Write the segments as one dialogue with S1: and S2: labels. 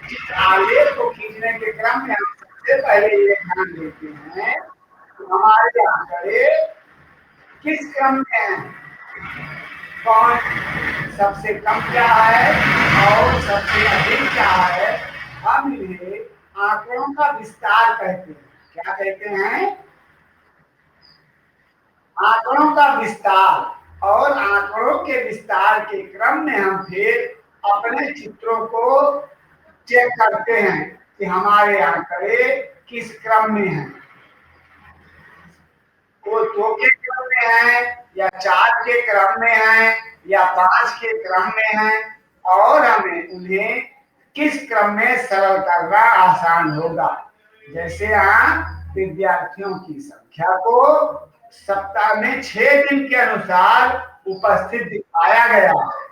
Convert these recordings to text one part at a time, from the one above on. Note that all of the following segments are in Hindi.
S1: जिस आलेख को खींचने के क्रम में हम सबसे पहले ये ध्यान देते हैं कि हमारे आंकड़े किस क्रम में हैं, कौन सबसे कम क्या है और सबसे अधिक क्या है। हम इन्हें आंकड़ों का विस्तार कहते हैं। क्या कहते हैं? आंकड़ों का विस्तार। और आंकड़ों के विस्तार के क्रम में हम फिर अपने चित्रों को चेक करते हैं कि हमारे आंकड़े किस क्रम में हैं। वो 2 के क्रम में है या 4 के क्रम में है या 5 के क्रम में है, और हमें उन्हें किस क्रम में सरल करना आसान होगा। जैसे यहाँ विद्यार्थियों की संख्या को सप्ताह में 6 दिन के अनुसार उपस्थित दिखाया गया है।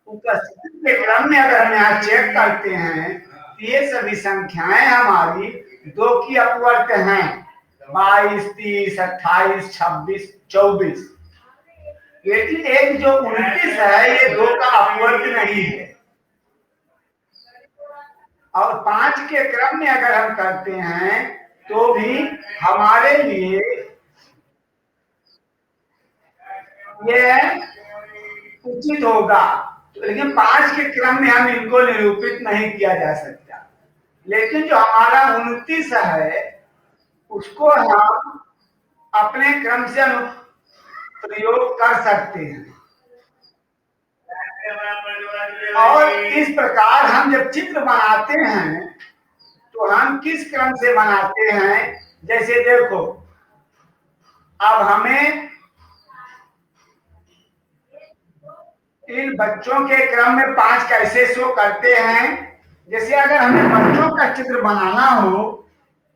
S1: उपस्थिति के क्रम में अगर हम यहाँ चेक करते हैं तो ये सभी संख्याएं हमारी 2 की अपवर्त हैं, 22, 30, 28, 26, 24। लेकिन एक जो 29 है ये 2 का अपवर्त नहीं है। और 5 के क्रम में अगर हम करते हैं तो भी हमारे लिए ये उचित होगा। लेकिन 5 के क्रम में हम इनको निरूपित नहीं किया जा सकता। लेकिन जो हमारा 29 है उसको हम अपने क्रम से प्रयोग कर सकते हैं। और इस प्रकार हम जब चित्र बनाते हैं तो हम किस क्रम से बनाते हैं? जैसे देखो, अब हमें इन बच्चों के क्रम में 5 कैसे शो करते हैं। जैसे अगर हमें बच्चों का चित्र बनाना हो,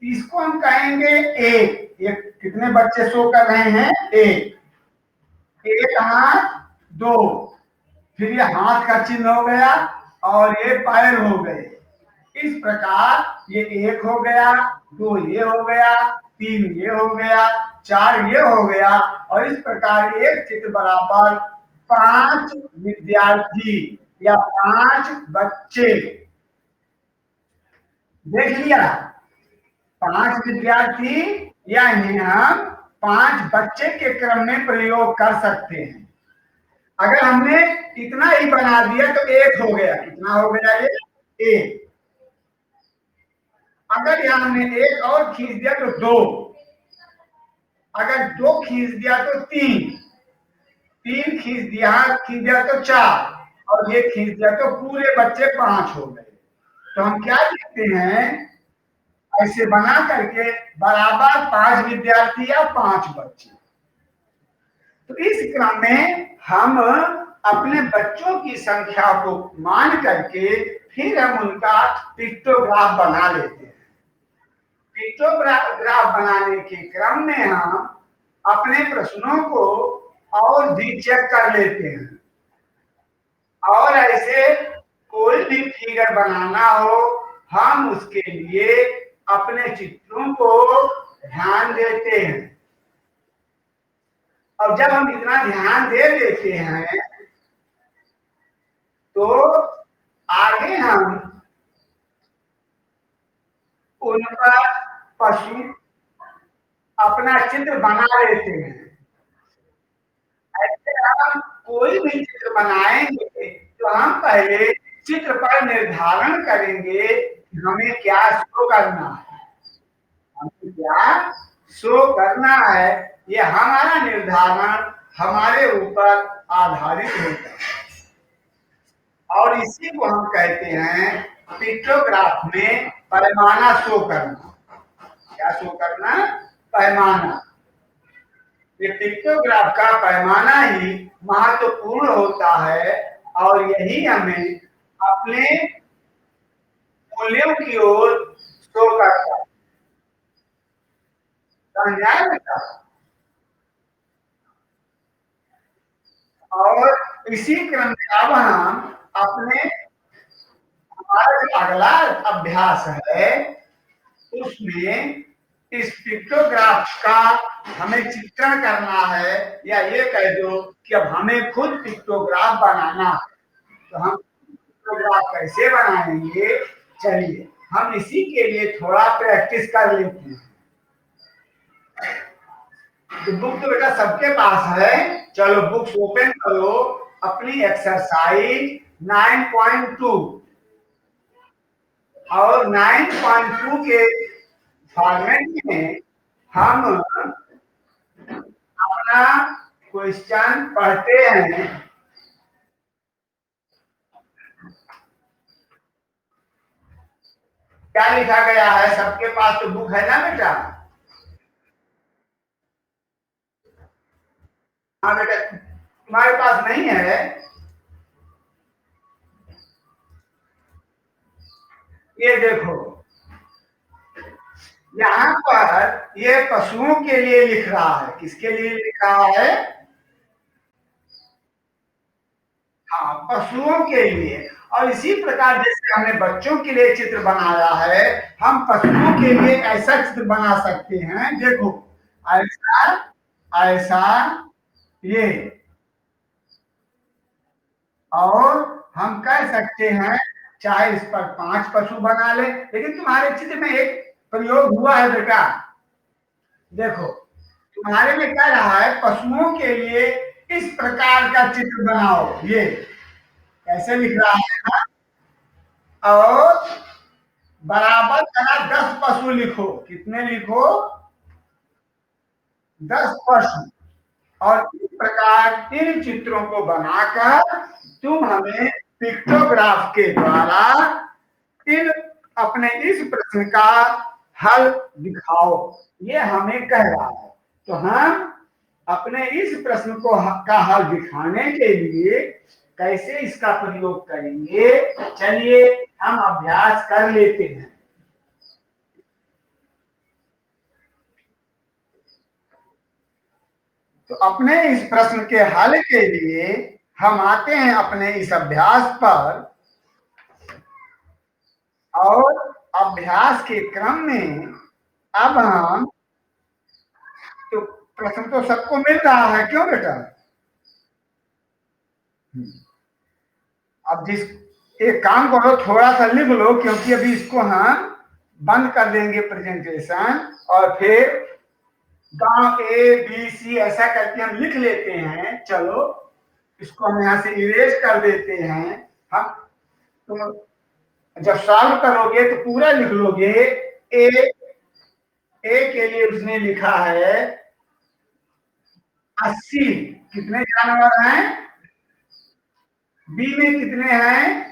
S1: इसको हम कहेंगे एक। ये कितने बच्चे शो कर रहे हैं? एक हाथ, 2, फिर ये हाथ का चिन्ह हो गया और ये पैर हो गए। इस प्रकार ये 1 हो गया, 2 ये हो गया, 3 ये हो गया, 4 ये हो गया। और इस प्रकार एक चित्र बराबर 5 विद्यार्थी या 5 बच्चे। देख लिया, 5 विद्यार्थी या इन्हें हम 5 बच्चे के क्रम में प्रयोग कर सकते हैं। अगर हमने इतना ही बना दिया तो 1 हो गया। कितना हो गया? ये 1। अगर यहां हमने 1 और खींच दिया तो 2। अगर 2 खींच दिया तो 3 खींच दिया तो 4, और ये खींच दिया तो पूरे बच्चे 5 हो गए। तो हम क्या लिखते हैं? ऐसे बना करके बराबर 5 विद्यार्थी या 5 बच्चे। तो इस क्रम में हम अपने बच्चों की संख्या को मान करके फिर हम उनका पिक्टोग्राफ बना लेते हैं। पिक्टोग्राफ बनाने के क्रम में हम अपने प्रश्नों को और भी चेक कर लेते हैं। और ऐसे कोई भी फिगर बनाना हो, हम उसके लिए अपने चित्रों को ध्यान देते हैं। और जब हम इतना ध्यान दे देते हैं तो आगे हम उनका पशु अपना चित्र बना लेते हैं। ऐसे हम कोई भी चित्र बनाएंगे तो हम पहले चित्र पर निर्धारण करेंगे कि हमें क्या शो करना है। हमें क्या शो करना है, ये हमारा निर्धारण हमारे ऊपर आधारित होता है। और इसी को हम कहते हैं पिक्टोग्राफ में पैमाना शो करना। क्या शो करना? पैमाना। ये पिक्टोग्राफ का पैमाना ही महत्वपूर्ण होता है और यही हमें अपने मूल्यों की ओर शो करता है। समझ आया बेटा? और इसी क्रम में अब हम अपने हमारा जो अगला अभ्यास है उसमें इस पिक्टोग्राफ का हमें चित्रण करना है, या ये कह दो कि अब हमें खुद पिक्टोग्राफ बनाना है। तो हम पिक्टोग्राफ कैसे बनाएंगे, चलिए हम इसी के लिए थोड़ा प्रैक्टिस कर लेते हैं। तो बुक तो बेटा सबके पास है, चलो बुक्स ओपन करो, अपनी एक्सरसाइज 9.2 और 9.2 के फॉर्मेट में हम अपना क्वेश्चन पढ़ते हैं। क्या लिखा गया है, सबके पास तो बुक है ना बेटा? हाँ बेटा, तुम्हारे पास नहीं है? ये देखो, यहाँ पर ये पशुओं के लिए लिख रहा है। किसके लिए लिख रहा है? हाँ, पशुओं के लिए। और इसी प्रकार जैसे हमने बच्चों के लिए चित्र बनाया है, हम पशुओं के लिए ऐसा चित्र बना सकते हैं। देखो, ऐसा ऐसा ये, और हम कह सकते हैं चाहे इस पर 5 पशु बना ले, लेकिन तुम्हारे चित्र में एक प्रयोग हुआ है बेटा। देखो, तुम्हारे में कह रहा है पशुओं के लिए इस प्रकार का चित्र बनाओ। ये कैसे लिख रहा है ना? और बराबर करा 10 पशु लिखो। कितने लिखो? 10 पशु। और इस प्रकार इन चित्रों को बनाकर तुम हमें पिक्टोग्राफ के द्वारा इन अपने इस प्रश्न का हल दिखाओ, ये हमें कह रहा है। तो हम अपने इस प्रश्न को का हल दिखाने के लिए कैसे इसका प्रयोग करेंगे, चलिए हम अभ्यास कर लेते हैं। तो अपने इस प्रश्न के हल के लिए हम आते हैं अपने इस अभ्यास पर, और अभ्यास के क्रम में अब हम, तो प्रश्न तो सबको मिल रहा है, क्यों बेटा? अब जिस एक काम करो, थोड़ा सा लिख लो, क्योंकि अभी इसको हम बंद कर देंगे प्रेजेंटेशन, और फिर गांव ए बी सी ऐसा करके हम लिख लेते हैं। चलो इसको हम यहाँ से इरेज कर देते हैं। हम तुम जब सॉल्व करोगे तो पूरा लिख लोगे। ए के लिए उसने लिखा है 80। कितने जानवर हैं? बी में कितने हैं?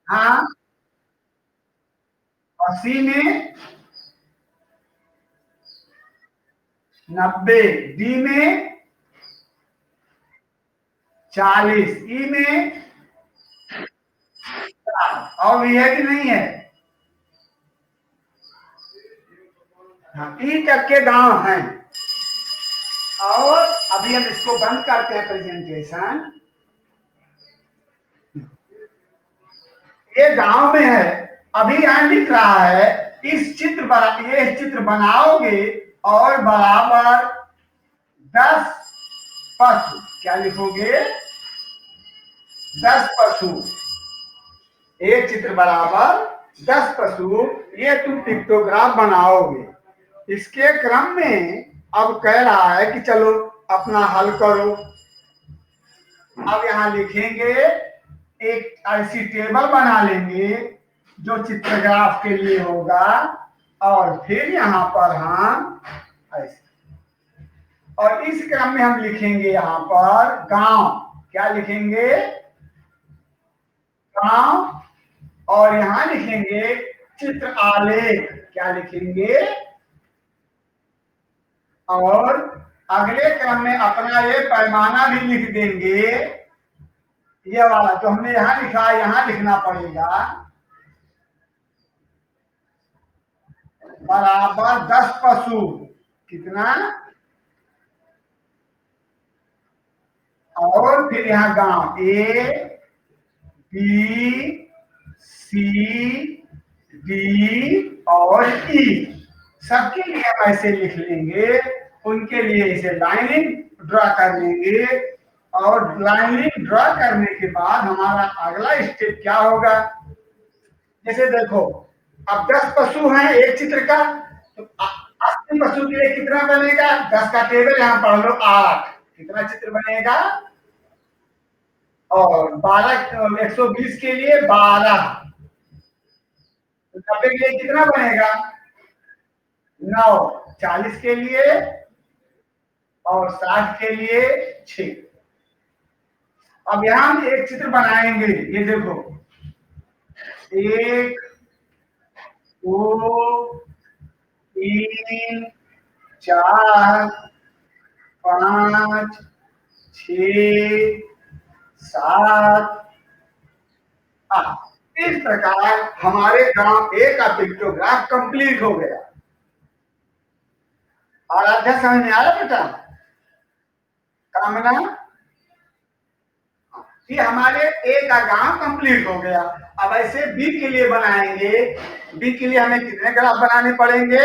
S1: हाँ, और सी में 90, डी में 40, ई में 4। और भी है कि नहीं है? हाँ, ई तक के गांव हैं। और अभी हम इसको बंद करते हैं प्रेजेंटेशन। ये गांव में है। अभी यहां लिख रहा है इस चित्र ये चित्र बनाओगे और बराबर 10 पशु, क्या लिखोगे? 10 पशु। एक चित्र बराबर 10 पशु, ये तुम पिक्टोग्राफ बनाओगे। इसके क्रम में अब कह रहा है कि चलो अपना हल करो। अब यहां लिखेंगे, एक ऐसी टेबल बना लेंगे जो चित्रग्राफ के लिए होगा, और फिर यहाँ पर हम ऐसे, और इस क्रम में हम लिखेंगे यहाँ पर गांव। क्या लिखेंगे? गांव। और यहां लिखेंगे चित्र आलेख। क्या लिखेंगे? और अगले क्रम में अपना ये पैमाना भी लिख देंगे। ये वाला जो हमने यहां लिखा है, यहां लिखना पड़ेगा बराबर 10 पशु। कितना? और फिर यहाँ गांव ए बी सी डी और ई, सबके लिए हम ऐसे लिख लेंगे। उनके लिए इसे लाइनिंग ड्रा कर लेंगे। और लाइनिंग ड्रा करने के बाद हमारा अगला स्टेप क्या होगा? जैसे देखो, अब 10 पशु हैं एक चित्र का, तो 80 पशु के लिए कितना बनेगा? 10 का टेबल यहाँ पढ़ लो, 8 कितना चित्र बनेगा? और 12 120 के लिए 12, तो 90 के लिए कितना बनेगा? 9, 40 के लिए और 60 के लिए 6। अब यहां हम एक चित्र बनाएंगे, ये देखो, 1 2 3 4 5 6 7 8। इस प्रकार हमारे गांव ए का पिक्टोग्राफ कंप्लीट हो गया। और अध्यक्ष समझ में आया बेटा? कामना, ये हमारे ए का गांव कंप्लीट हो गया। अब ऐसे बी के लिए बनाएंगे। बी के लिए हमें कितने ग्राफ बनाने पड़ेंगे?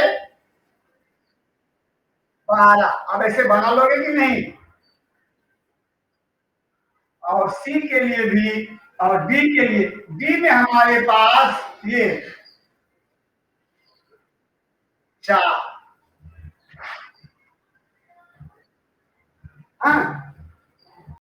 S1: 12। अब ऐसे बना लोगे कि नहीं? और सी के लिए भी, और डी के लिए, डी में हमारे पास ये 4, हाँ,